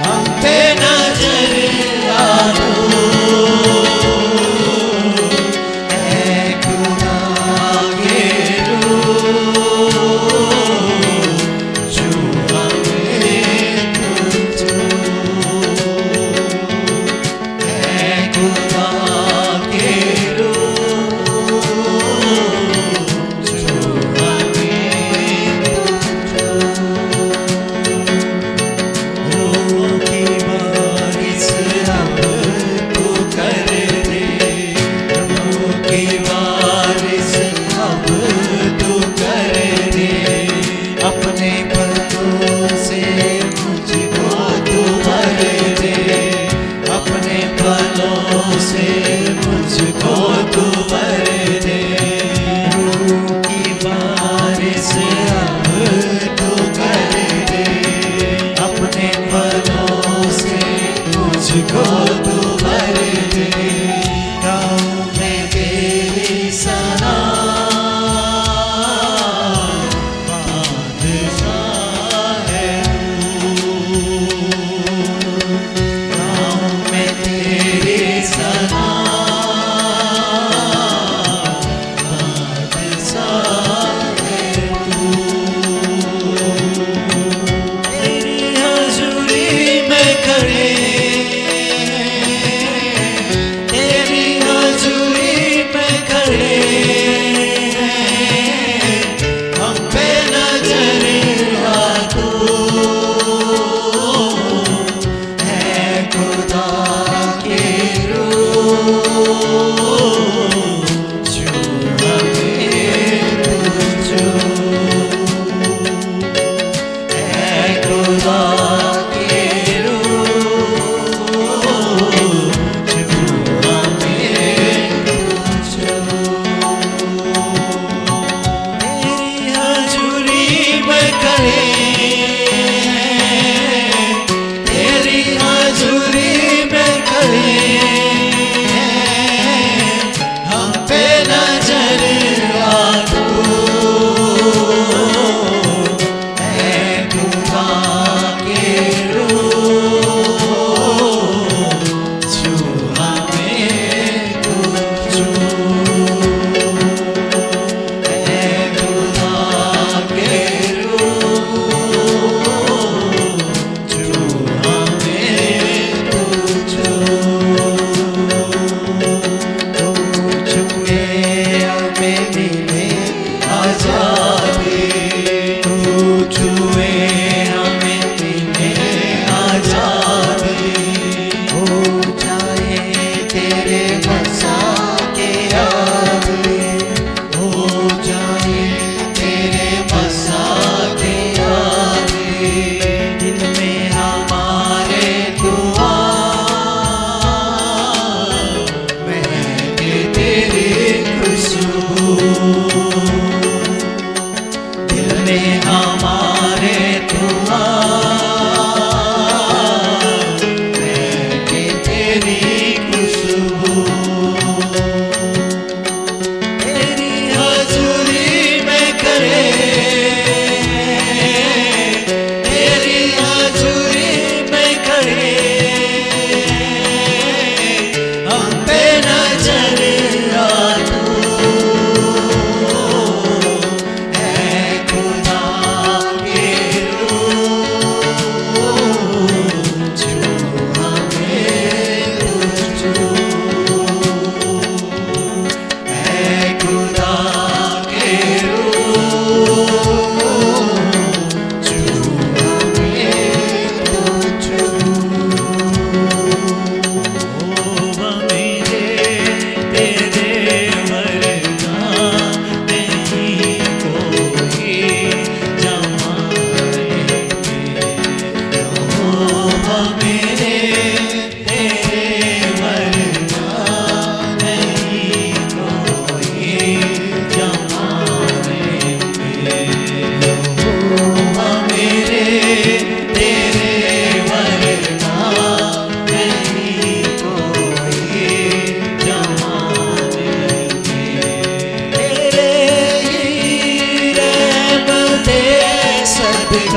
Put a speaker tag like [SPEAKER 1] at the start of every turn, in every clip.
[SPEAKER 1] हम पे नजर डालो, ऐ खुदा के रूह जो हमें तुझको, ऐ खुदा के रूह जो हमें तुझको। रूह की बारिश अब तू कर दे, रूह की बारिश अब तू कर दे, अपने पलों से मुझको तू भर दे, अपने पलों से मुझको तू भर दे। रूह की बारिश अब तू कर दे, अपने पलों से मुझको तू भर दे। गाँव में तेरी सना बादशाह है,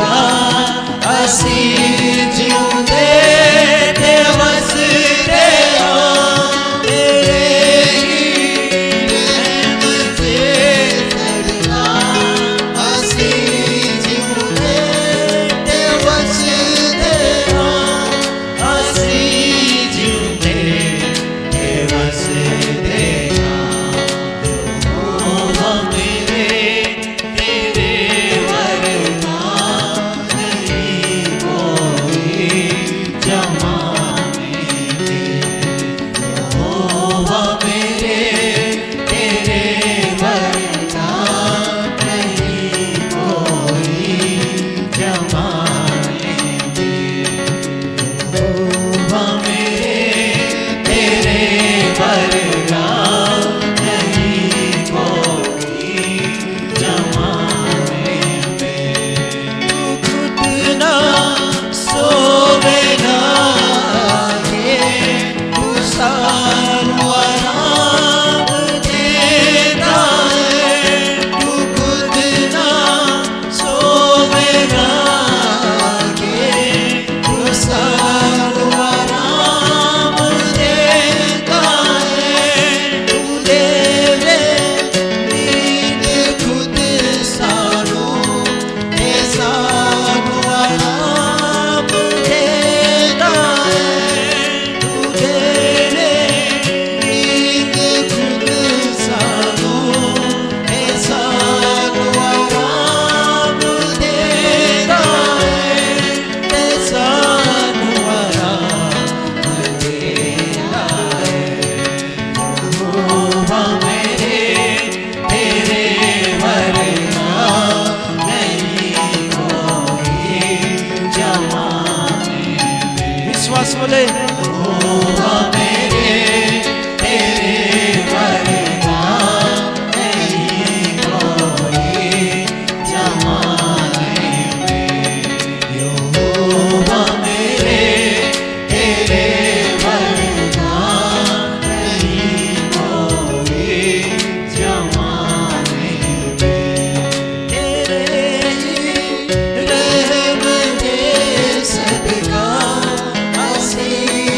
[SPEAKER 1] ਵਰਗਾ ਅਸੀਂ ਜਿਉਂਦੇ ਤੇ ਵਸਦੇ ਹਾਂ ਤੇਰੇ ਹੀ ਰਹਿਮਤ ਦੇ ਸਦਕਾ ਅਸੀਂ ਜਿਉਂਦੇ ਤੇ ਵਸਦੇ ਹਾਂ ਅਸੀਂ ਜਿਉਂਦੇ ਤੇ ਵਸਦੇ ਹਾਂ ਯਹੋਵਾ ਮੇਰੇ ਤੇਰੇ ਵਰਗਾ ਨਹੀਂ ਕੋਈ ਜਮਾਨੇ ਦੇ ਯਹੋਵਾ ਮੇਰੇ ਤੇਰੇ ਵਰਗਾ ਨਹੀਂ ਕੋਈ ਜਮਾਨੇ ਦੇ ਯਹੋਵਾ ਮੇਰੇ ਤੇਰੇ ਵਰਗਾ ਨਹੀਂ ਕੋਈ ਜਮਾਨੇ ਦੇ ਤੂੰ ਖੁਦ ਨਾ ਸੋਵੇ ਨਾ ਕੇ ਤੂੰ ਸਾਨੂੰ ਆਰਾਮ ਦੇਦਾ ਹੈ ਤੂੰ ਖੁਦ ਨਾ ਸੋਵੇ ਨਾ ਕੇ ਤੂੰ ਸਾਨੂੰ ਆਰਾਮ ਦੇਦਾ ਹੈ ਤੂੰ ਦੇਵੇ ਨੀਂਦ ਖੁਦ ਸਾਨੂੰ ਤੇ ਸਾਨੂੰ ਆਰਾਮ ਦੇਦਾ ਹੈ ਤੂੰ ਦੇਵੇ ਨੀਂਦ ਖੁਦ ਸਾਨੂੰ ਤੇ ਸਾਨੂੰ ਆਰਾਮ ਦੇਦਾ ਹੈ ਤੇ ਸਾਨੂੰ ਆਰਾਮ ਦੇਦਾ ਹੈ ਯਹੋਵਾ ਮੇਰੇ ਤੇਰੇ ਵਰਗਾ ਨਹੀਂ ਕੋਈ ਜਮਾਨੇ ਦੇ ਵਿਸ਼ਵਾਸ ਵਾਲੇ ਯਹੋਵਾ ਮੇਰੇ ਤੇਰੇ ਵਰਗਾ ਨਹੀਂ ਕੋਈ ਜਮਾਨੇ ਦੇ ਯਹੋਵਾ ਮੇਰੇ ਤੇਰੇ ਵਰਗਾ ਨਹੀਂ ਕੋਈ ਜਮਾਨੇ ਦੇ ਤੇਰੇ ਹੀ ਰਹਿਮ ਦੇ ਸਦਕਾ ਅਸੀਂ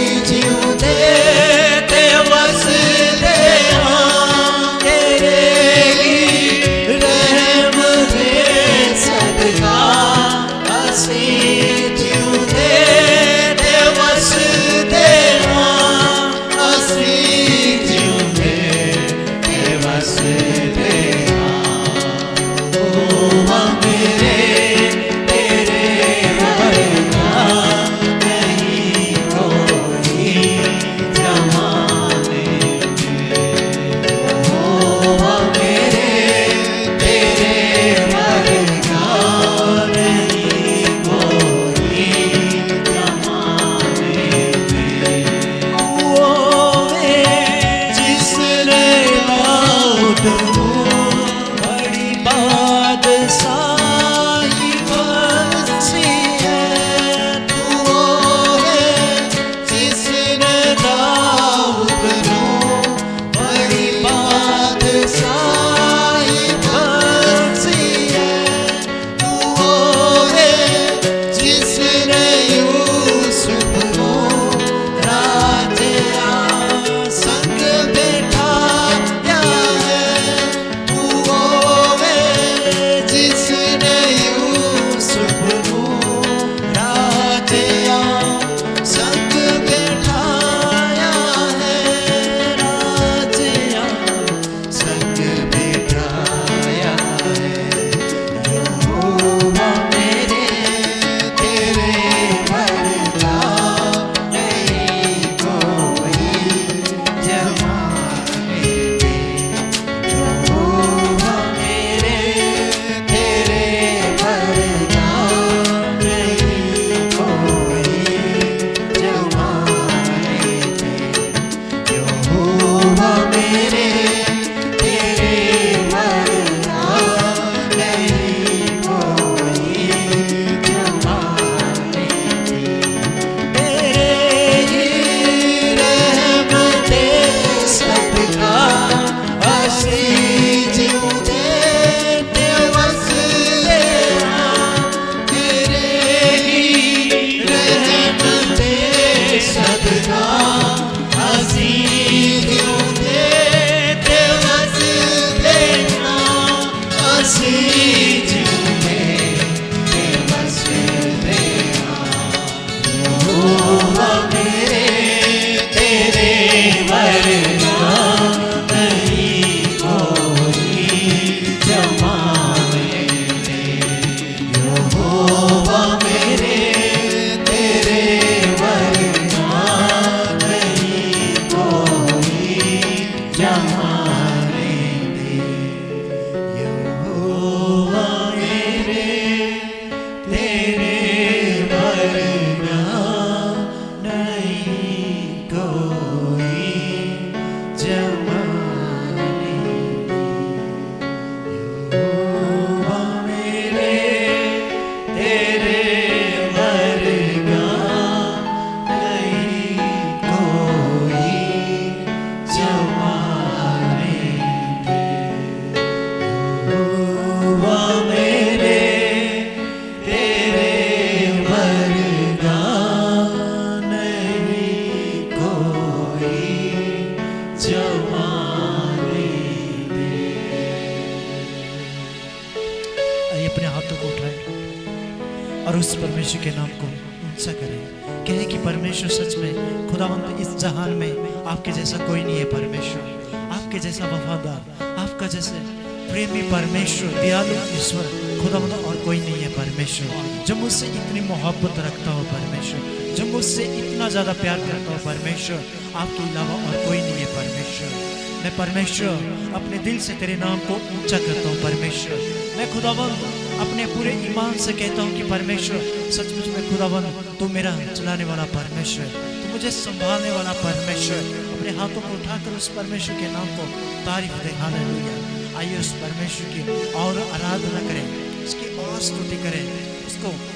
[SPEAKER 1] और उस परमेश्वर के नाम को ऊंचा करें। कहें कि परमेश्वर सच में खुदावंद इस जहान में आपके जैसा कोई नहीं है परमेश्वर, आपके जैसा वफादार, आपका जैसे प्रेमी परमेश्वर, दयालु ईश्वर खुदावंद और कोई नहीं है परमेश्वर, जो मुझसे इतनी मोहब्बत रखता हो परमेश्वर, जो मुझसे इतना ज़्यादा प्यार करता हो परमेश्वर, आपके अलावा और कोई नहीं है परमेश्वर। मैं परमेश्वर अपने दिल से तेरे नाम को ऊंचा करता हूँ परमेश्वर। मैं खुदावंद अपने पूरे ईमान से कहता हूँ कि परमेश्वर सचमुच में खुदावंद तू मेरा चलाने वाला परमेश्वर, तू मुझे संभालने वाला परमेश्वर। अपने हाथों को उठाकर उस परमेश्वर के नाम को तारीफ दे। हालेलुया। आइए उस परमेश्वर की और आराधना करें, उसकी और स्तुति करें,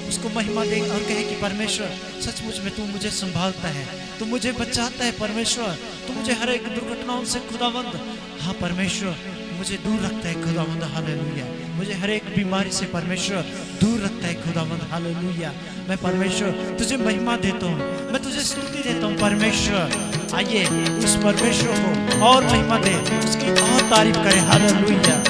[SPEAKER 1] उसको महिमा दें और कहें कि परमेश्वर सचमुच में तू मुझे संभालता है, तू मुझे बचाता है परमेश्वर, तू मुझे हर एक दुर्घटनाओं से खुदावंद, हाँ परमेश्वर मुझे दूर रखता है खुदावंद। हालेलुया। मुझे हर एक बीमारी से परमेश्वर दूर रखता है खुदावंद। हालेलुया। मैं परमेश्वर तुझे महिमा देता हूँ, मैं तुझे स्तुति देता हूँ परमेश्वर। आइए उस परमेश्वर को और महिमा दे, उसकी और तारीफ करें। हालेलुया।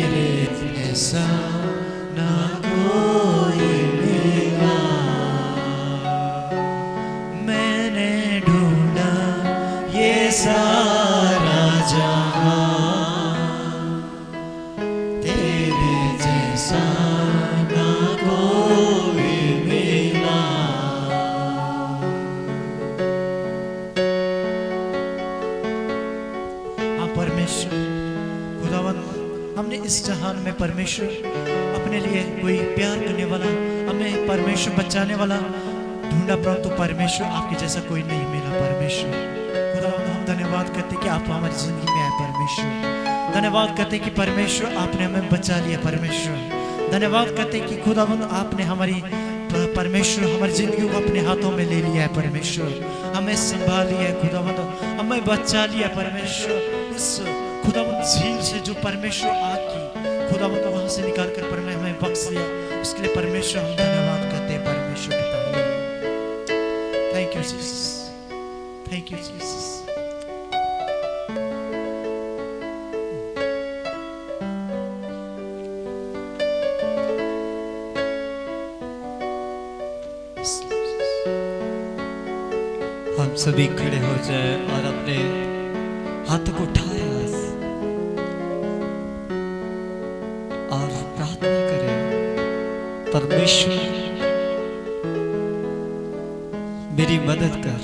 [SPEAKER 1] तेरे जैसा ना कोई मिला, मैंने ढूंढा ये सारा जहां, तेरे जैसा ना कोई मिला। हाँ परमेश्वर खुदावंद, हमने इस जहान में परमेश्वर अपने लिए कोई प्यार करने वाला, हमें परमेश्वर बचाने वाला ढूंढा, परंतु परमेश्वर आपके जैसा कोई नहीं मिला। परमेश्वर खुदावंद, हम धन्यवाद करते कि आप हमारी जिंदगी में आए। परमेश्वर धन्यवाद करते कि परमेश्वर आपने हमें बचा लिया। परमेश्वर धन्यवाद करते कि खुदावंद आपने हमारी परमेश्वर हमारी जिंदगी को अपने हाथों में ले लिया है। परमेश्वर हमें संभाल लिया है। खुदावंद हमें बचा लिया। परमेश्वर उस खुदावंद झील से जो परमेश्वर आग की खुदावंद वहां से निकाल कर परमेश्वर हमें बख्श दिया, उसके लिए परमेश्वर हम धन्यवाद करते हैं। परमेश्वर thank you Jesus, thank you Jesus.
[SPEAKER 2] हम सभी खड़े हो जाए और अपने हाथों को उठाए और प्रार्थना करें, परमेश्वर मेरी मदद कर,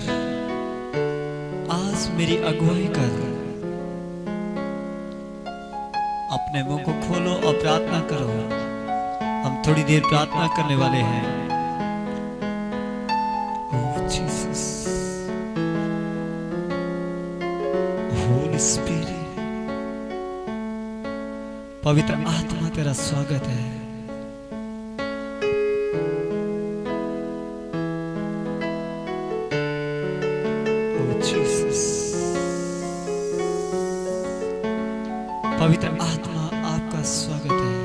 [SPEAKER 2] आज मेरी अगुवाई कर। अपने मुंह को खोलो और प्रार्थना करो। हम थोड़ी देर प्रार्थना करने वाले हैं। पवित्र आत्मा तेरा स्वागत है। ओ जीसस, पवित्र आत्मा आपका स्वागत है।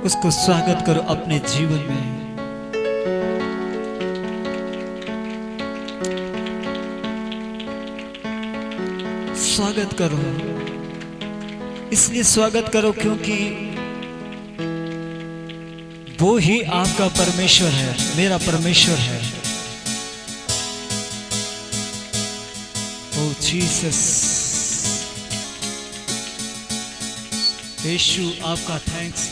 [SPEAKER 2] उसको स्वागत करो अपने जीवन में। स्वागत करो, इसलिए स्वागत करो क्योंकि वो ही आपका परमेश्वर है, मेरा परमेश्वर है। ओ जीसस, यीशु आपका थैंक्स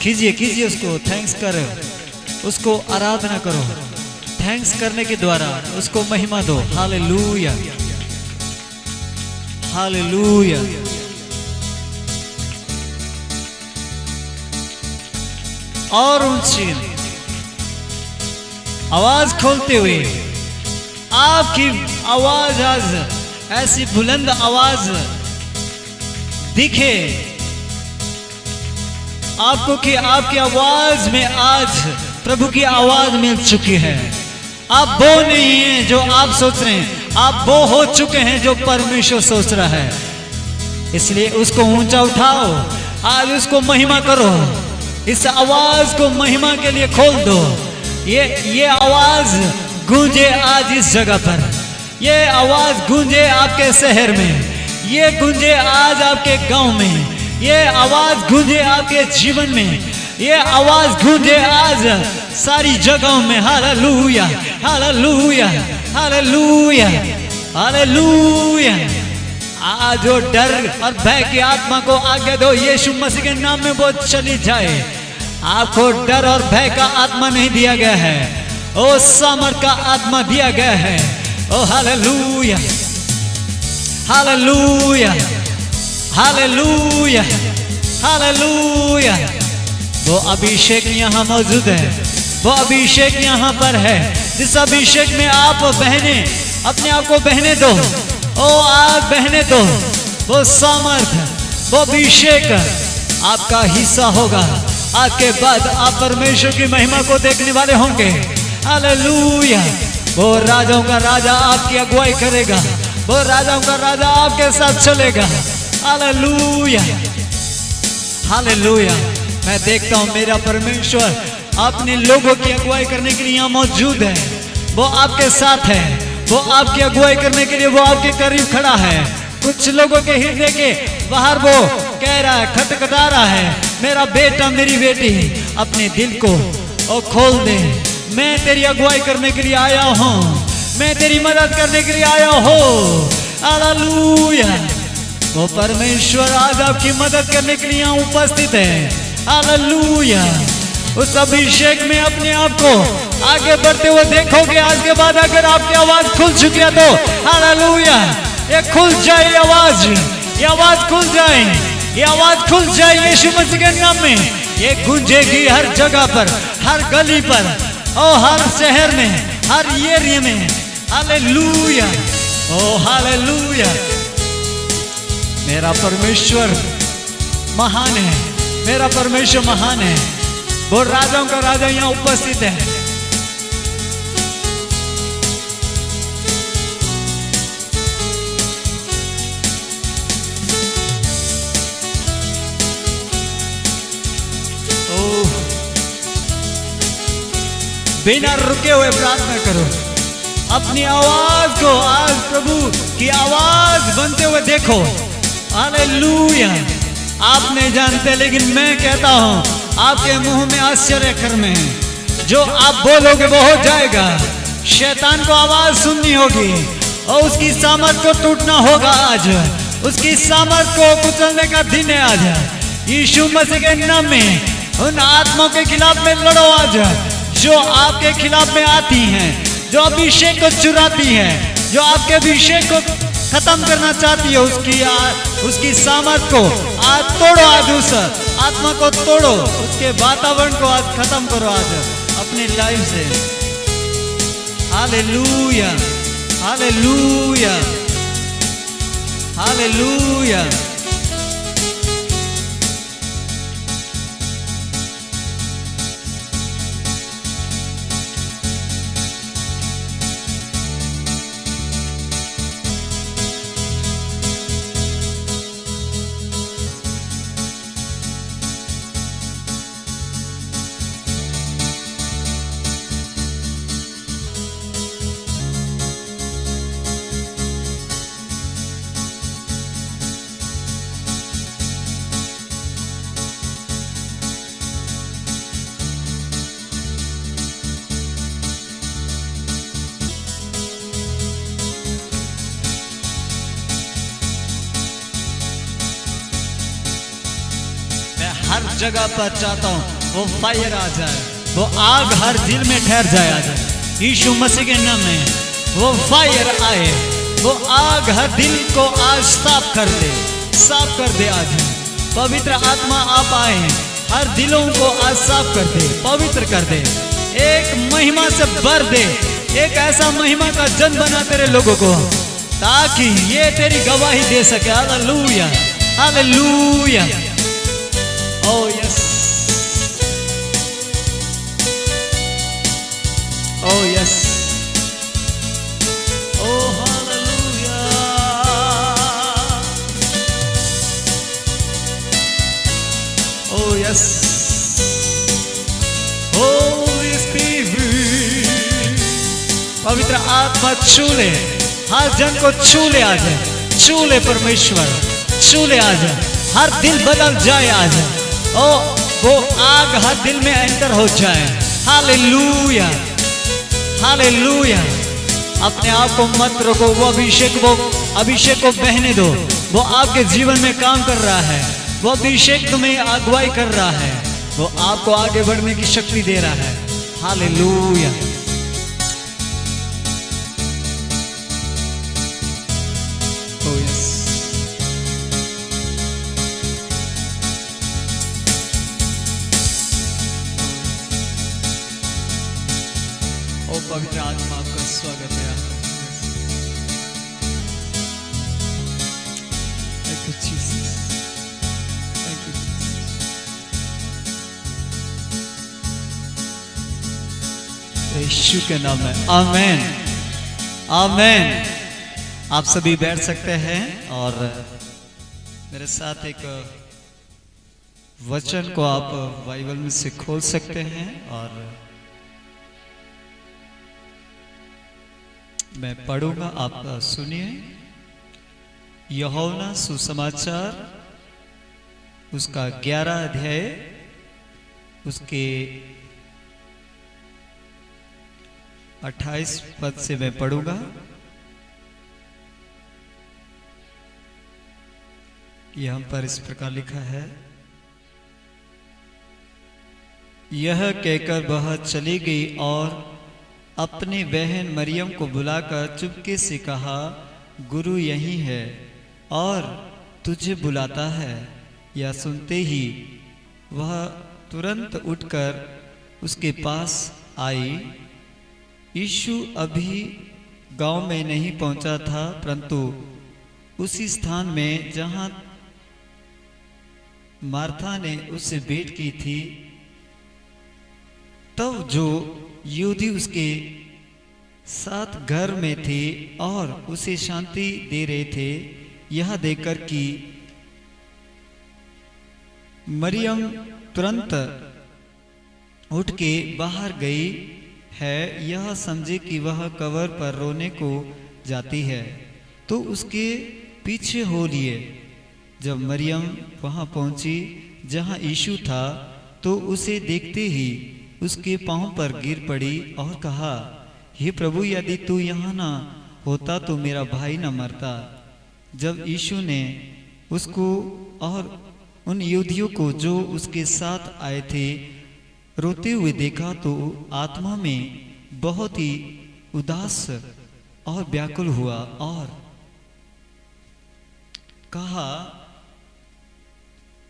[SPEAKER 2] कीजिए, कीजिए उसको थैंक्स करो, उसको आराधना करो। थैंक्स करने के द्वारा उसको महिमा दो। Hallelujah, hallelujah. और ऊंची आवाज खोलते हुए आपकी आवाज आज ऐसी बुलंद आवाज दिखे आपको कि आपकी आवाज में आज प्रभु की आवाज मिल चुकी है। आप वो नहीं हैं जो आप सोच रहे हैं, आप वो हो चुके हैं जो परमेश्वर सोच रहा है। इसलिए उसको ऊंचा उठाओ, आज उसको महिमा करो। इस आवाज को महिमा के लिए खोल दो। ये आवाज गूंजे आज इस जगह पर, ये आवाज गूंजे आपके शहर में, ये गूंजे आज आपके गांव में, ये आवाज गूंजे आपके जीवन में, ये आवाज गूंजे आज सारी जगहों में। Hallelujah, hallelujah, hallelujah, hallelujah. आज जो डर और भय की आत्मा को आगे दो, यीशु मसीह के नाम में वो चली जाए। आपको डर और भय का आत्मा नहीं दिया गया है, ओ सामर्थ का आत्मा दिया गया है। ओ हालेलुया, हालेलुया, हालेलुया, हालेलुया। वो अभिषेक यहाँ मौजूद है, वो अभिषेक यहाँ पर है। जिस अभिषेक में आप बहने अपने आप को बहने दो, ओ आप बहने दो। वो सामर्थ, वो अभिषेक आपका हिस्सा होगा। आज के बाद आप परमेश्वर की महिमा को देखने वाले होंगे। हालेलुया। वो राजाओं का राजा आपकी अगुवाई करेगा, वो राजाओं का राजा आपके साथ चलेगा। Hallelujah, hallelujah. मैं देखता हूँ मेरा परमेश्वर अपने लोगों की अगुवाई करने के लिए यहाँ मौजूद है। वो आपके साथ है, वो आपकी अगुवाई करने के लिए वो आपके करीब खड़ा है। कुछ लोगों के हृदय के बाहर वो कह रहा है, खटखटा रहा है, मेरा बेटा मेरी बेटी अपने दिल को और खोल दे, मैं तेरी अगुवाई करने के लिए आया हूँ, मैं तेरी मदद करने के लिए आया हूँ। हालेलुया। वो परमेश्वर आज आपकी मदद करने के लिए यहाँ उपस्थित है। हालेलुया। उस अभिषेक में अपने आप को आगे बढ़ते हुए देखोगे। आज के बाद अगर आपकी आवाज खुल चुकी है तो हालेलुया, ये खुल जाए आवाज, ये आवाज खुल जाए, ये आवाज खुल जाए यीशु मसीह के नाम में। ये गूंजेगी हर जगह पर, हर गली पर और हर शहर में, हर एरिया में। हालेलुया, ओ हालेलुया। मेरा परमेश्वर महान है, मेरा परमेश्वर महान है। वो राजाओं का राजा यहाँ उपस्थित है। बिना रुके हुए प्रार्थना करो। अपनी आवाज को आज प्रभु की आवाज बनते हुए देखो। हालेलुया। आप नहीं जानते लेकिन मैं कहता हूं आपके मुंह में आश्चर्य कर्म है। जो आप बोलोगे वो हो जाएगा। शैतान को आवाज सुननी होगी और उसकी सामर्थ को टूटना होगा। आज उसकी सामर्थ को कुचलने का दिन है। आज यीशु मसीह के नाम में उन आत्माओं के खिलाफ में लड़ो। आज जो आपके खिलाफ में आती हैं, जो अभिषेक को चुराती हैं, जो आपके अभिषेक को खत्म करना चाहती है, उसकी सामर्थ को आज तोड़ो। आज उस आत्मा को तोड़ो, उसके वातावरण को आज खत्म करो आज अपनी लाइफ से। Hallelujah, hallelujah, hallelujah. हर जगह पर चाहता हूं वो फायर आ जाए, वो आग हर दिल में ठहर जाए। आ जाए यीशु मसीह के नाम में वो फायर आए, वो आग हर दिल को आज साफ कर दे, साफ कर दे। आज पवित्र आत्मा आप आए, हर दिलों को आज साफ कर दे, पवित्र कर दे, एक महिमा से भर दे। एक ऐसा महिमा का जन बना तेरे लोगों को, ताकि ये तेरी गवाही दे सके। Hallelujah, hallelujah. Oh yes, oh yes, oh hallelujah, oh yes, Holy Spirit। पवित्र आत्मा छू ले, हर जन को छू ले। आज छू ले परमेश्वर, छू ले। आज हर दिल बदल जाए। आज ओ वो आग हर दिल में एंटर हो जाए। Hallelujah, hallelujah. अपने आप को मत रोको। वो अभिषेक को बहने दो। वो आपके जीवन में काम कर रहा है। वो अभिषेक तुम्हें अगुवाई कर रहा है। वो आपको आगे बढ़ने की शक्ति दे रहा है। हालेलुया। Oh yes। ओ पवित्र आत्मा आपका स्वागत है। Thank you Jesus, thank you Jesus। यीशु के नाम में आमेन, आमेन। आप सभी बैठ सकते हैं और मेरे साथ एक वचन को आप बाइबल में से खोल सकते हैं और मैं पढ़ूंगा, आप सुनिए। यूहन्ना सुसमाचार उसका 11 अध्याय उसके 28 पद से मैं पढ़ूंगा। यहां पर इस प्रकार लिखा है, यह कहकर वह चली गई और अपनी बहन मरियम को बुलाकर चुपके से कहा, गुरु यहीं है और तुझे बुलाता है। यह सुनते ही वह तुरंत उठकर उसके पास आई। यीशु अभी गांव में नहीं पहुंचा था, परंतु उसी स्थान में जहां मार्था ने उससे भेंट की थी। तब जो यहूदी उसके साथ घर में थे और उसे शांति दे रहे थे, यह देखकर कि मरियम तुरंत उठ के बाहर गई है, यह समझे कि वह कब्र पर रोने को जाती है, तो उसके पीछे हो लिए। जब मरियम वहां पहुंची जहां यीशु था, तो उसे देखते ही उसके पांव पर गिर पड़ी और कहा, हे प्रभु, यदि तू यहाँ ना होता तो मेरा भाई न मरता। जब यीशु ने उसको और उन यहूदियों को जो उसके साथ आए थे रोते हुए देखा, तो आत्मा में बहुत ही उदास और व्याकुल हुआ और कहा,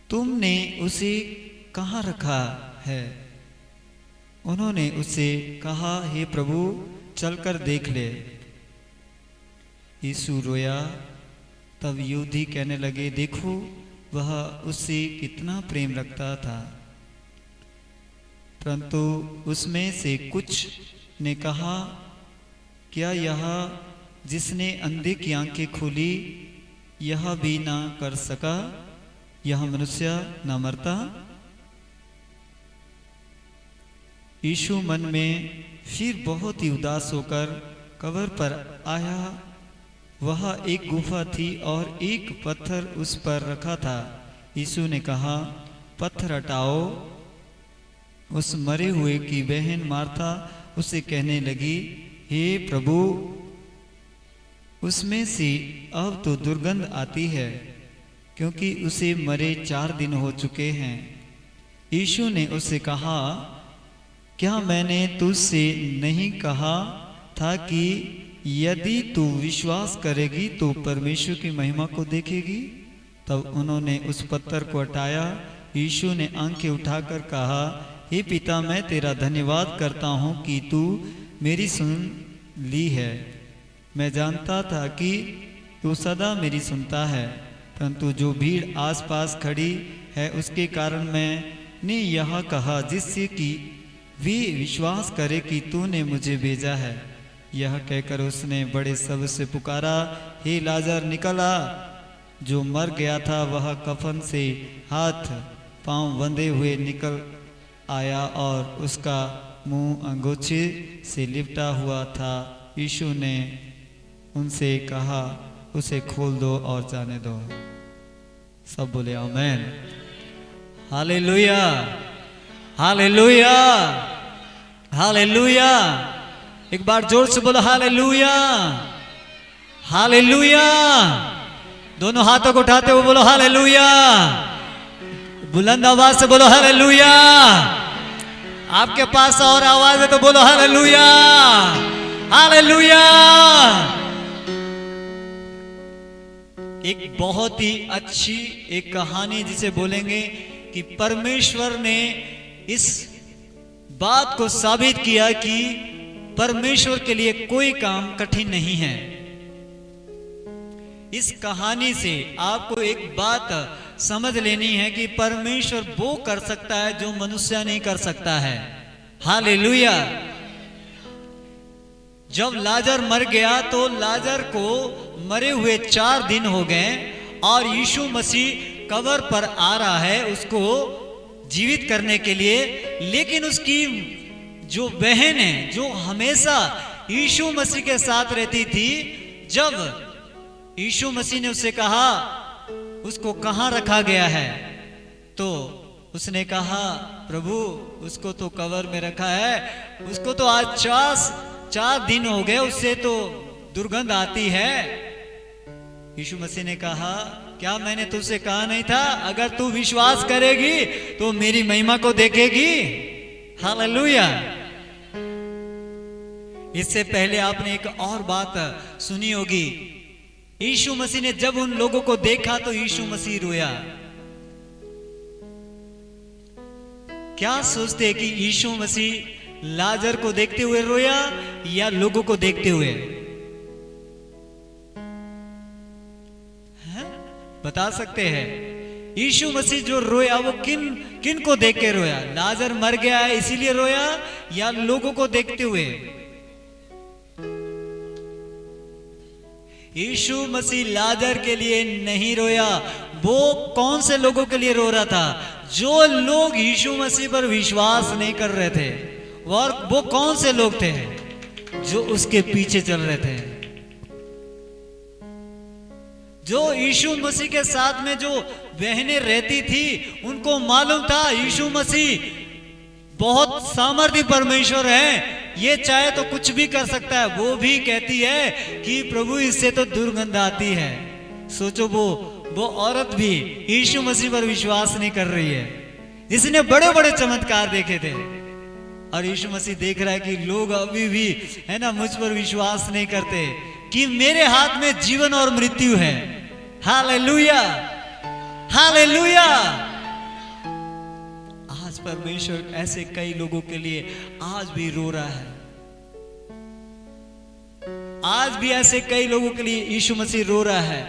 [SPEAKER 2] तुमने उसे कहाँ रखा है? उन्होंने उससे कहा, हे प्रभु, चलकर देख ले। यीशु रोया। तब यहूदी कहने लगे, देखो वह उससे कितना प्रेम रखता था। परंतु उसमें से कुछ ने कहा, क्या यह जिसने अंधे की आंखें खोली यह भी ना कर सका? यह मनुष्य ना मरता? यीशु मन में फिर बहुत ही उदास होकर कब्र पर आया। वह एक गुफा थी और एक पत्थर उस पर रखा था। यीशु ने कहा, पत्थर हटाओ। उस मरे हुए की बहन मार्था उसे कहने लगी, हे प्रभु, उसमें से अब तो दुर्गंध आती है, क्योंकि उसे मरे 4 दिन हो चुके हैं। यीशु ने उससे कहा, क्या मैंने तुझसे नहीं कहा था कि यदि तू विश्वास करेगी तो परमेश्वर की महिमा को देखेगी? तब उन्होंने उस पत्थर को हटाया। यीशु ने आंखें उठाकर कहा, हे पिता, मैं तेरा धन्यवाद करता हूँ कि तू मेरी सुन ली है। मैं जानता था कि तू सदा मेरी सुनता है, परंतु जो भीड़ आसपास खड़ी है उसके कारण मैंने यह कहा, जिससे कि वे विश्वास करे कि तूने मुझे भेजा है। यह कहकर उसने बड़े शब्द से पुकारा, हे लाजर, निकल आ। जो मर गया था वह कफन से हाथ पांव बंधे हुए निकल आया और उसका मुंह अंगोछे से लिपटा हुआ था। यीशु ने उनसे कहा, उसे खोल दो और जाने दो। सब बोले आमीन। Hallelujah, hallelujah, hallelujah. एक बार जोर से बोलो हालेलुया, हालेलुया। दोनों हाथों को उठाते हुए बोलो हालेलुया। बुलंद आवाज से बोलो हालेलुया। आपके पास और आवाज है तो बोलो हालेलुया, हालेलुया। एक बहुत ही अच्छी एक कहानी जिसे बोलेंगे कि परमेश्वर ने इस बात को साबित किया कि परमेश्वर के लिए कोई काम कठिन नहीं है। इस कहानी से आपको एक बात समझ लेनी है कि परमेश्वर वो कर सकता है जो मनुष्य नहीं कर सकता है। हालेलुया। जब लाजर मर गया तो लाजर को मरे हुए 4 दिन हो गए और यीशु मसीह कब्र पर आ रहा है उसको जीवित करने के लिए, लेकिन उसकी जो बहन है जो हमेशा यीशु मसीह के साथ रहती थी, जब यीशु मसीह ने उससे कहा उसको कहां रखा गया है, तो उसने कहा प्रभु उसको तो कब्र में रखा है, उसको तो आज 4 दिन हो गए, उससे तो दुर्गंध आती है। यीशु मसीह ने कहा क्या मैंने तुझसे कहा नहीं था, अगर तू विश्वास करेगी तो मेरी महिमा को देखेगी। हालेलुया। इससे पहले आपने एक और बात सुनी होगी, यीशु मसीह ने जब उन लोगों को देखा तो यीशु मसीह रोया। क्या सोचते हैं कि यीशु मसीह लाजर को देखते हुए रोया या लोगों को देखते हुए? बता सकते हैं? यीशु मसीह जो रोया वो किन को देख के रोया? लाजर मर गया है इसीलिए रोया या लोगों को देखते हुए? यीशु मसीह लाजर के लिए नहीं रोया। वो कौन से लोगों के लिए रो रहा था? जो लोग यीशु मसीह पर विश्वास नहीं कर रहे थे। और वो कौन से लोग थे? जो उसके पीछे चल रहे थे, जो यीशु मसीह के साथ में जो बहनें रहती थी, उनको मालूम था यीशु मसीह बहुत सामर्थी परमेश्वर है, ये चाहे तो कुछ भी कर सकता है। वो भी कहती है कि प्रभु इससे तो दुर्गंध आती है। सोचो वो औरत भी यीशु मसीह पर विश्वास नहीं कर रही है, जिसने बड़े बड़े चमत्कार देखे थे, और यीशु मसीह देख रहा है कि लोग अभी भी है ना मुझ पर विश्वास नहीं करते कि मेरे हाथ में जीवन और मृत्यु है। Hallelujah, hallelujah. आज परमेश्वर ऐसे कई लोगों के लिए आज भी रो रहा है। आज भी ऐसे कई लोगों के लिए यीशु मसीह रो रहा है,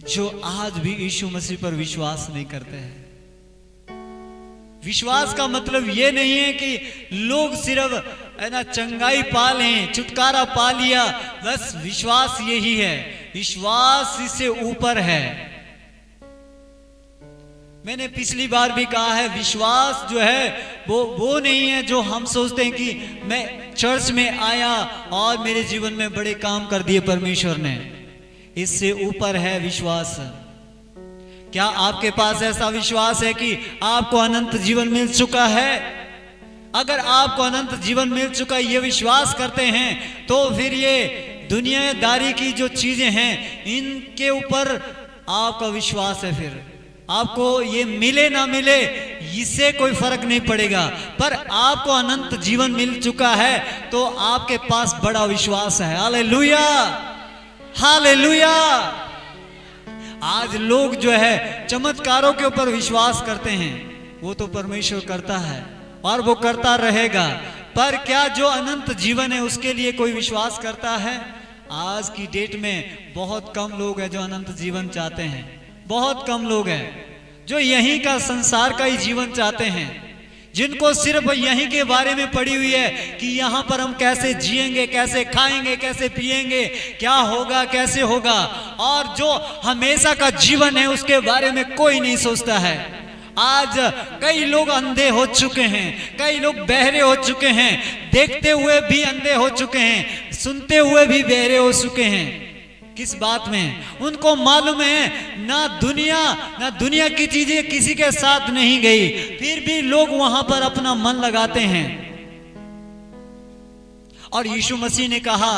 [SPEAKER 2] जो आज भी यीशु मसीह पर विश्वास नहीं करते हैं। विश्वास का मतलब यह नहीं है कि लोग सिर्फ है ना चंगाई पा लें, छुटकारा पा लिया, बस विश्वास यही है। विश्वास इससे ऊपर है। मैंने पिछली बार भी कहा है, विश्वास जो है वो नहीं है जो हम सोचते हैं कि मैं चर्च में आया और मेरे जीवन में बड़े काम कर दिए परमेश्वर ने। इससे ऊपर है विश्वास। क्या आपके पास ऐसा विश्वास है कि आपको अनंत जीवन मिल चुका है? अगर आपको अनंत जीवन मिल चुका है, ये विश्वास करते हैं, तो फिर ये दुनियादारी की जो चीजें हैं इनके ऊपर आपका विश्वास है। फिर आपको ये मिले ना मिले इससे कोई फर्क नहीं पड़ेगा, पर आपको अनंत जीवन मिल चुका है तो आपके पास बड़ा विश्वास है। Hallelujah, hallelujah. आज लोग जो है चमत्कारों के ऊपर विश्वास करते हैं, वो तो परमेश्वर करता है और वो करता रहेगा, पर क्या जो अनंत जीवन है उसके लिए कोई विश्वास करता है? आज की डेट में बहुत कम लोग हैं जो अनंत जीवन चाहते हैं। बहुत कम लोग हैं जो यहीं का संसार का ही जीवन चाहते हैं, जिनको सिर्फ यहीं के बारे में पड़ी हुई है कि यहाँ पर हम कैसे जिएंगे, कैसे खाएंगे, कैसे पिएंगे, क्या होगा, कैसे होगा, और जो हमेशा का जीवन है उसके बारे में कोई नहीं सोचता है। आज कई लोग अंधे हो चुके हैं, कई लोग बहरे हो चुके हैं, देखते हुए भी अंधे हो चुके हैं, सुनते हुए भी बहरे हो चुके हैं। किस बात में? उनको मालूम है ना दुनिया की चीजें किसी के साथ नहीं गई, फिर भी लोग वहां पर अपना मन लगाते हैं। और यीशु मसीह ने कहा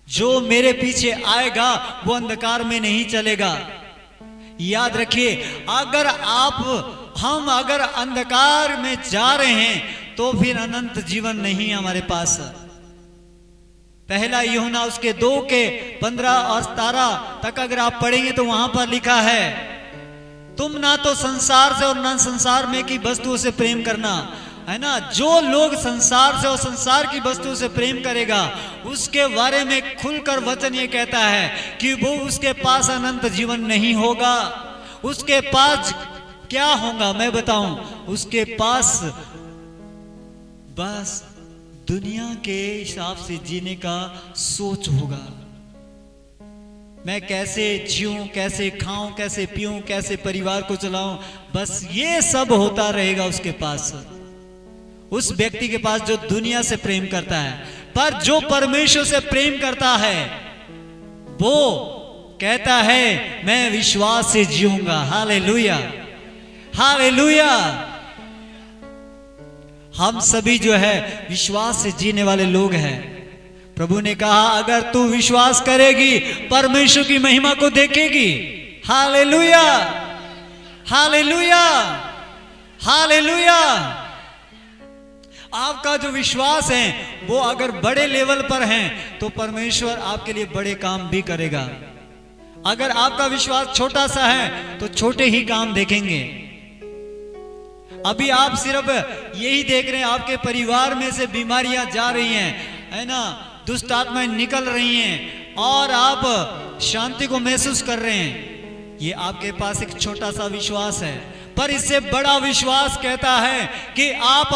[SPEAKER 2] जो मेरे पीछे आएगा वो अंधकार में नहीं चलेगा। याद रखिए, अगर हम अगर अंधकार में जा रहे हैं तो फिर अनंत जीवन नहीं है हमारे पास। पहला यूहन्ना उसके 2:15 और 17 तक अगर आप पढ़ेंगे तो वहां पर लिखा है, तुम ना तो संसार से और ना संसार में की वस्तुओं से प्रेम करना, है ना। जो लोग संसार से और संसार की वस्तुओं से प्रेम करेगा उसके बारे में खुलकर वचन ये कहता है कि वो उसके पास अनंत जीवन नहीं होगा। उसके पास क्या होगा मैं बताऊं? उसके पास बस दुनिया के हिसाब से जीने का सोच होगा। मैं कैसे जीऊं, कैसे खाऊं, कैसे पीऊं, कैसे परिवार को चलाऊं, बस ये सब होता रहेगा उसके पास, उस व्यक्ति के पास जो दुनिया से प्रेम करता है। पर जो परमेश्वर से प्रेम करता है वो कहता है मैं विश्वास से जीऊंगा। Hallelujah, hallelujah. हम सभी जो है विश्वास से जीने वाले लोग हैं। प्रभु ने कहा अगर तू विश्वास करेगी परमेश्वर की महिमा को देखेगी। Hallelujah, hallelujah, hallelujah. आपका जो विश्वास है वो अगर बड़े लेवल पर है तो परमेश्वर आपके लिए बड़े काम भी करेगा। अगर आपका विश्वास छोटा सा है तो छोटे ही काम देखेंगे। अभी आप सिर्फ यही देख रहे हैं आपके परिवार में से बीमारियां जा रही हैं, है ना, दुष्ट आत्माएं निकल रही हैं और आप शांति को महसूस कर रहे हैं। ये आपके पास एक छोटा सा विश्वास है। पर इससे बड़ा विश्वास कहता है कि आप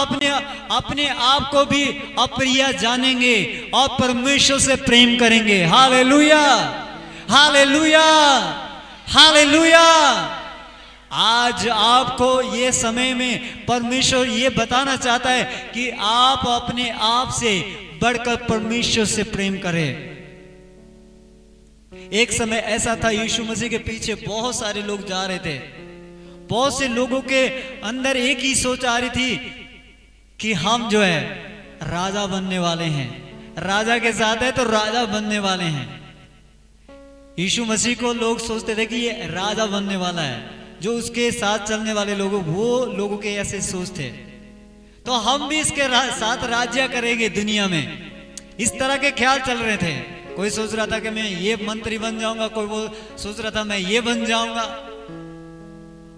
[SPEAKER 2] अपने आप को भी अप्रिय जानेंगे और परमेश्वर से प्रेम करेंगे। Hallelujah, hallelujah, hallelujah. आज आपको ये समय में परमेश्वर ये बताना चाहता है कि आप अपने आप से बढ़कर परमेश्वर से प्रेम करें। एक समय ऐसा था यीशु मसीह के पीछे बहुत सारे लोग जा रहे थे। बहुत से लोगों के अंदर एक ही सोच आ रही थी कि हम जो है राजा बनने वाले हैं, राजा के साथ है तो राजा बनने वाले हैं। यीशु मसीह को लोग सोचते थे कि ये राजा बनने वाला है। जो उसके साथ चलने वाले लोग वो लोगों के ऐसे सोच थे, तो हम भी इसके साथ राज्य करेंगे दुनिया में। इस तरह के ख्याल चल रहे थे। कोई सोच रहा था कि मैं ये मंत्री बन जाऊंगा, कोई वो सोच रहा था मैं ये बन जाऊंगा।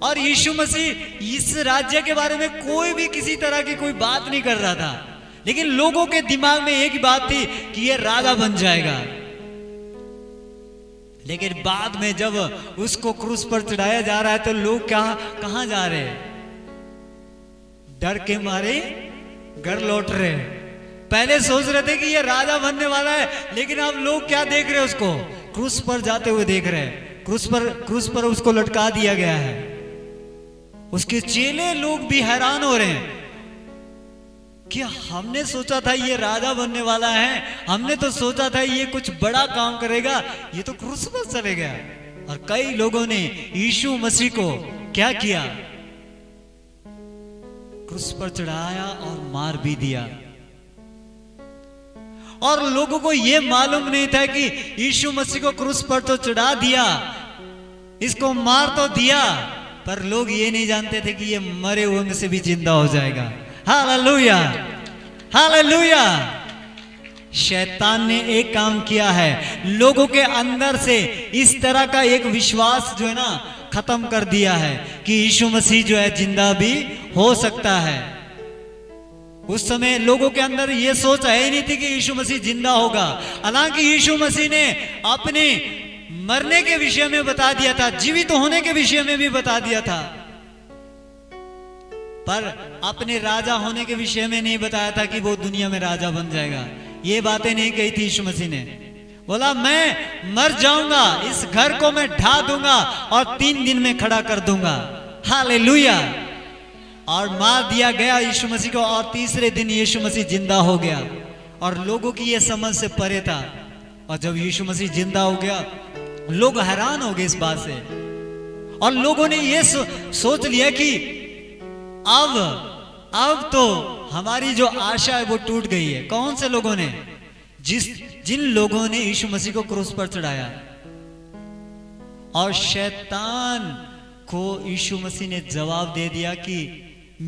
[SPEAKER 2] और यीशु मसीह इस राज्य के बारे में कोई भी किसी तरह की कोई बात नहीं कर रहा था, लेकिन लोगों के दिमाग में एक ही बात थी कि ये राजा बन जाएगा। लेकिन बाद में जब उसको क्रूस पर चढ़ाया जा रहा है तो लोग कहां जा रहे हैं? डर के मारे घर लौट रहे हैं। पहले सोच रहे थे कि ये राजा बनने वाला है, लेकिन अब लोग क्या देख रहे हैं? उसको क्रूस पर जाते हुए देख रहे हैं। क्रूस पर उसको लटका दिया गया है। उसके चेले लोग भी हैरान हो रहे हैं कि हमने सोचा था ये राजा बनने वाला है, हमने तो सोचा था ये कुछ बड़ा काम करेगा, ये तो क्रूस पर चले गया। और कई लोगों ने यीशु मसीह को क्या किया? क्रूस पर चढ़ाया और मार भी दिया। और लोगों को यह मालूम नहीं था कि यीशु मसीह को क्रूस पर तो चढ़ा दिया, इसको मार तो दिया, पर लोग ये नहीं जानते थे कि ये मरे हुए में से भी जिंदा हो जाएगा। Hallelujah, hallelujah. शैतान ने एक काम किया है, लोगों के अंदर से इस तरह का एक विश्वास जो है ना खत्म कर दिया है कि यीशु मसीह जो है जिंदा भी हो सकता है। उस समय लोगों के अंदर यह सोच है ही नहीं थी कि यीशु मसीह जिंदा होगा। हालांकि यीशु मसीह ने अपने मरने के विषय में बता दिया था, जीवित होने के विषय में भी बता दिया था, पर अपने राजा होने के विषय में नहीं बताया था कि वो दुनिया में राजा बन जाएगा। ये बातें नहीं कही थी यीशु मसीह ने। बोला मैं मर जाऊंगा, इस घर को मैं ढा दूंगा और 3 दिन में खड़ा कर दूंगा। हालेलुया। और मार दिया गया यीशु मसीह को और तीसरे दिन यीशु मसीह जिंदा हो गया। और लोगों की यह समझ से परे था। और जब यीशु मसीह जिंदा हो गया लोग हैरान हो गए इस बात से। और लोगों ने यह सोच लिया कि अब तो हमारी जो आशा है वो टूट गई है। कौन से लोगों ने? जिन लोगों ने यीशु मसीह को क्रूस पर चढ़ाया। और शैतान को यीशु मसीह ने जवाब दे दिया कि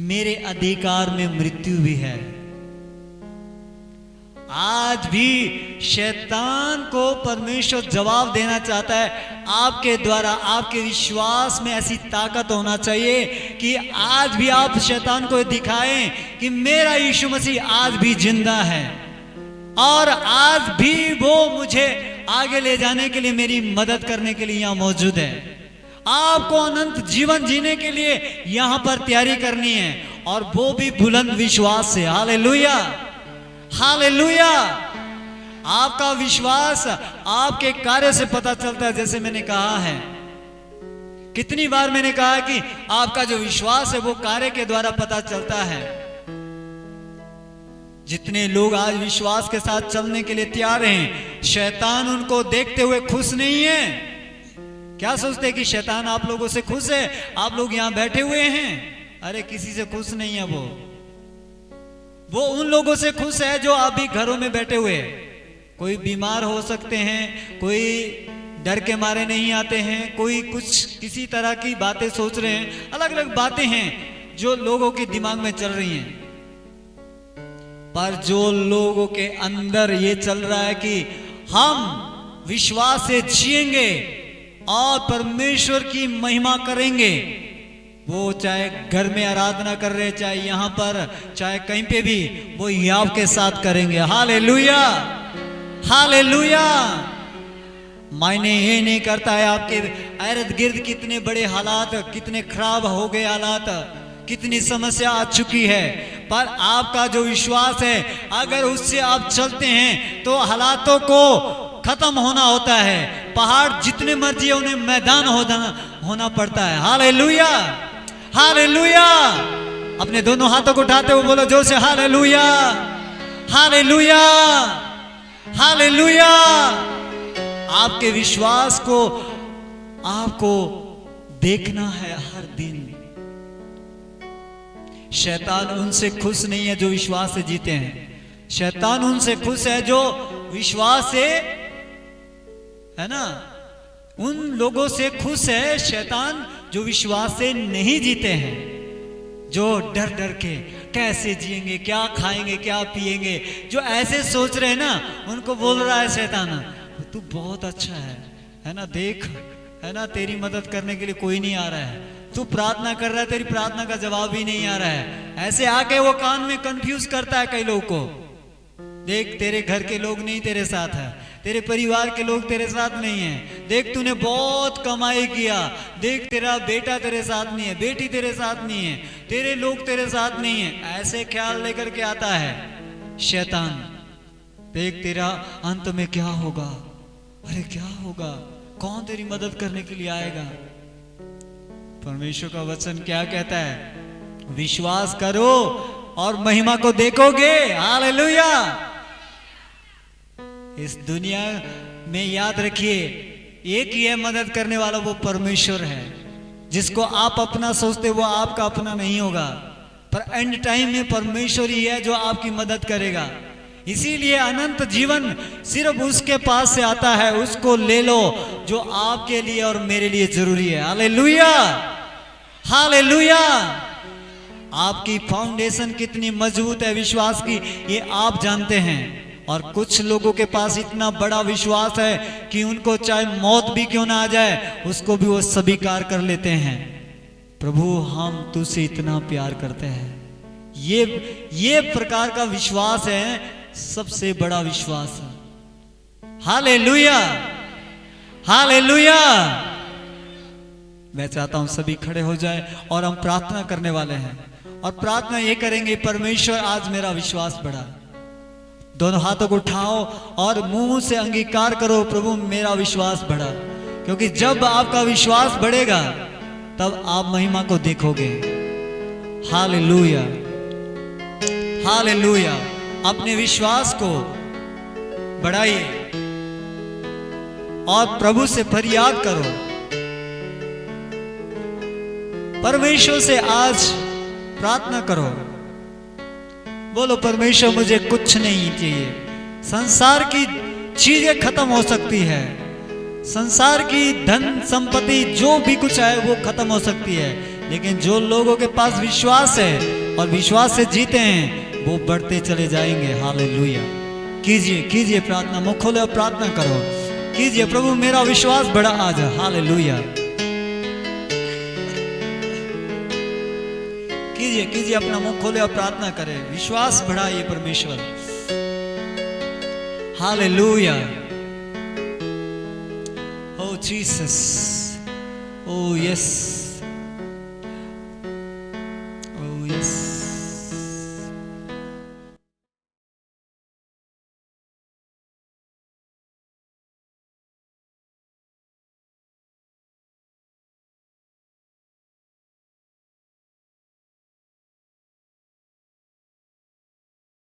[SPEAKER 2] मेरे अधिकार में मृत्यु भी है। आज भी शैतान को परमेश्वर जवाब देना चाहता है। आपके द्वारा आपके विश्वास में ऐसी ताकत होना चाहिए कि आज भी आप शैतान को दिखाएं कि मेरा यीशु मसीह आज भी जिंदा है और आज भी वो मुझे आगे ले जाने के लिए, मेरी मदद करने के लिए यहां मौजूद है। आपको अनंत जीवन जीने के लिए यहां पर तैयारी करनी है और वो भी बुलंद विश्वास से। Hallelujah, hallelujah. आपका विश्वास आपके कार्य से पता चलता है। जैसे मैंने कहा है, कितनी बार मैंने कहा कि आपका जो विश्वास है वो कार्य के द्वारा पता चलता है। जितने लोग आज विश्वास के साथ चलने के लिए तैयार हैं, शैतान उनको देखते हुए खुश नहीं है। क्या सोचते हैं कि शैतान आप लोगों से खुश है? आप लोग यहां बैठे हुए हैं, अरे किसी से खुश नहीं है। वो उन लोगों से खुश है जो अभी घरों में बैठे हुए हैं। कोई बीमार हो सकते हैं, कोई डर के मारे नहीं आते हैं, कोई कुछ किसी तरह की बातें सोच रहे हैं। अलग अलग बातें हैं जो लोगों के दिमाग में चल रही हैं। पर जो लोगों के अंदर ये चल रहा है कि हम विश्वास से जिएंगे और परमेश्वर की महिमा करेंगे, वो चाहे घर में आराधना कर रहे, चाहे यहां पर, चाहे कहीं पे भी, वो याव के साथ करेंगे। Hallelujah, hallelujah. मायने ये नहीं करता है आपके इर्द गिर्द कितने बड़े हालात, कितने खराब हो गए हालात, कितनी समस्या आ चुकी है, पर आपका जो विश्वास है, अगर उससे आप चलते हैं तो हालातों को खत्म होना होता है। पहाड़ जितने मर्जी है उन्हें मैदान होना पड़ता है। Hallelujah, hallelujah. अपने दोनों हाथों को उठाते हुए बोलो जोर से, हालेलुया, हालेलुया, हालेलुया। आपके विश्वास को आपको देखना है हर दिन। शैतान उनसे खुश नहीं है जो विश्वास से जीते हैं। शैतान उनसे खुश है जो विश्वास से, है ना, उन लोगों से खुश है शैतान जो विश्वास से नहीं जीते हैं, जो डर डर के कैसे जिएंगे, क्या खाएंगे, क्या पिएंगे, जो ऐसे सोच रहे हैं ना, उनको बोल रहा है शैतान, तू बहुत अच्छा है ना, देख, है ना, तेरी मदद करने के लिए कोई नहीं आ रहा है, तू प्रार्थना कर रहा है, तेरी प्रार्थना का जवाब ही नहीं आ रहा है। ऐसे आके वो कान में कंफ्यूज करता है कई लोगों को। देख, तेरे घर के लोग नहीं तेरे साथ है, तेरे परिवार के लोग तेरे साथ नहीं है, देख तूने बहुत कमाई किया, देख तेरा बेटा तेरे साथ नहीं है, बेटी तेरे साथ नहीं है, तेरे लोग तेरे साथ नहीं है। ऐसे ख्याल लेकर के आता है शैतान। देख तेरा अंत में क्या होगा, अरे क्या होगा, कौन तेरी मदद करने के लिए आएगा। परमेश्वर का वचन क्या कहता है? विश्वास करो और महिमा को देखोगे। हालेलुया। इस दुनिया में याद रखिए, एक ही है मदद करने वाला, वो परमेश्वर है। जिसको आप अपना सोचते वो आपका अपना नहीं होगा, पर एंड टाइम में परमेश्वर ही है जो आपकी मदद करेगा। इसीलिए अनंत जीवन सिर्फ उसके पास से आता है। उसको ले लो जो आपके लिए और मेरे लिए जरूरी है। Hallelujah, hallelujah. आपकी फाउंडेशन कितनी मजबूत है विश्वास की, ये आप जानते हैं। और कुछ लोगों के पास इतना बड़ा विश्वास है कि उनको चाहे मौत भी क्यों ना आ जाए, उसको भी वो स्वीकार कर लेते हैं। प्रभु, हम तुझसे इतना प्यार करते हैं। ये प्रकार का विश्वास है सबसे बड़ा विश्वास। Hallelujah, hallelujah. मैं चाहता हूं सभी खड़े हो जाए और हम प्रार्थना करने वाले हैं। और प्रार्थना ये करेंगे, परमेश्वर आज मेरा विश्वास बढ़ा। दोनों हाथों को उठाओ और मुंह से अंगीकार करो, प्रभु मेरा विश्वास बढ़ा। क्योंकि जब आपका विश्वास बढ़ेगा तब आप महिमा को देखोगे। Hallelujah, hallelujah. अपने विश्वास को बढ़ाइए और प्रभु से फरियाद करो। परमेश्वर से आज प्रार्थना करो। बोलो, परमेश्वर मुझे कुछ नहीं चाहिए। संसार की चीजें खत्म हो सकती है, संसार की धन संपत्ति जो भी कुछ है वो खत्म हो सकती है, लेकिन जो लोगों के पास विश्वास है और विश्वास से जीते हैं वो बढ़ते चले जाएंगे। हालेलुया। कीजिए, कीजिए प्रार्थना, मुख खोले और प्रार्थना करो। कीजिए, प्रभु मेरा विश्वास बढ़ा आज। हालेलुया। कीजिए, कीजिए, अपना मुख खोले और प्रार्थना करें। विश्वास बढ़ाइए परमेश्वर। हालेलुया। ओ जीसस, ओ यस।